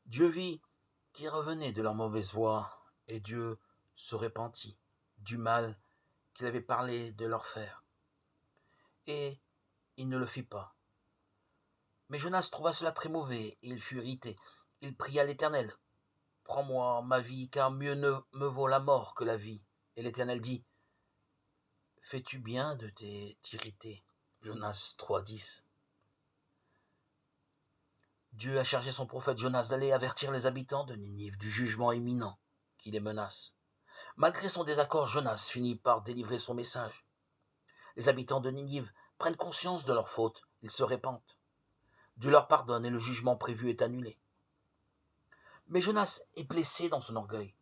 Dieu vit qu'ils revenaient de leur mauvaise voie, et Dieu se repentit du mal qu'il avait parlé de leur faire. Et il ne le fit pas. Mais Jonas trouva cela très mauvais, et il fut irrité. Il pria l'Éternel, prends-moi ma vie, car mieux ne me vaut la mort que la vie. Et l'Éternel dit, fais-tu bien de t'irriter? Jonas 3,10. Dieu a chargé son prophète Jonas d'aller avertir les habitants de Ninive du jugement imminent qui les menace. Malgré son désaccord, Jonas finit par délivrer son message. Les habitants de Ninive prennent conscience de leur faute, ils se répandent. Dieu leur pardonne et le jugement prévu est annulé. Mais Jonas est blessé dans son orgueil.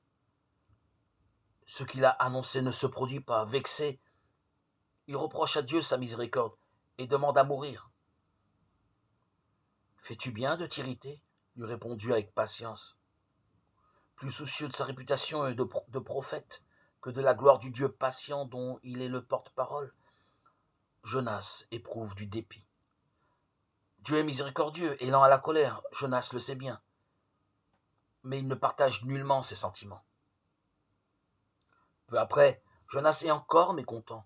Ce qu'il a annoncé ne se produit pas. Vexé, il reproche à Dieu sa miséricorde et demande à mourir. Fais-tu bien de t'irriter? Lui répond Dieu avec patience. Plus soucieux de sa réputation et de prophète que de la gloire du Dieu patient dont il est le porte-parole, Jonas éprouve du dépit. Dieu est miséricordieux et lent à la colère, Jonas le sait bien, mais il ne partage nullement ses sentiments. Peu après, Jonas est encore mécontent.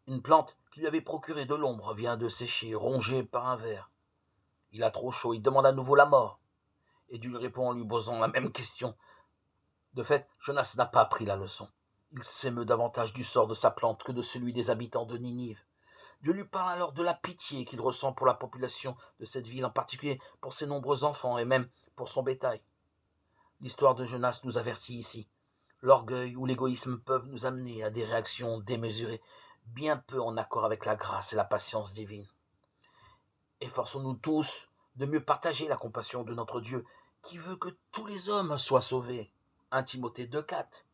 Une plante qui lui avait procuré de l'ombre vient de sécher, rongée par un ver. Il a trop chaud, il demande à nouveau la mort. Et Dieu lui répond en lui posant la même question. De fait, Jonas n'a pas appris la leçon. Il s'émeut davantage du sort de sa plante que de celui des habitants de Ninive. Dieu lui parle alors de la pitié qu'il ressent pour la population de cette ville, en particulier pour ses nombreux enfants et même pour son bétail. L'histoire de Jonas nous avertit ici. L'orgueil ou l'égoïsme peuvent nous amener à des réactions démesurées, bien peu en accord avec la grâce et la patience divine. Efforçons-nous tous de mieux partager la compassion de notre Dieu, qui veut que tous les hommes soient sauvés. 1 Timothée 2,4.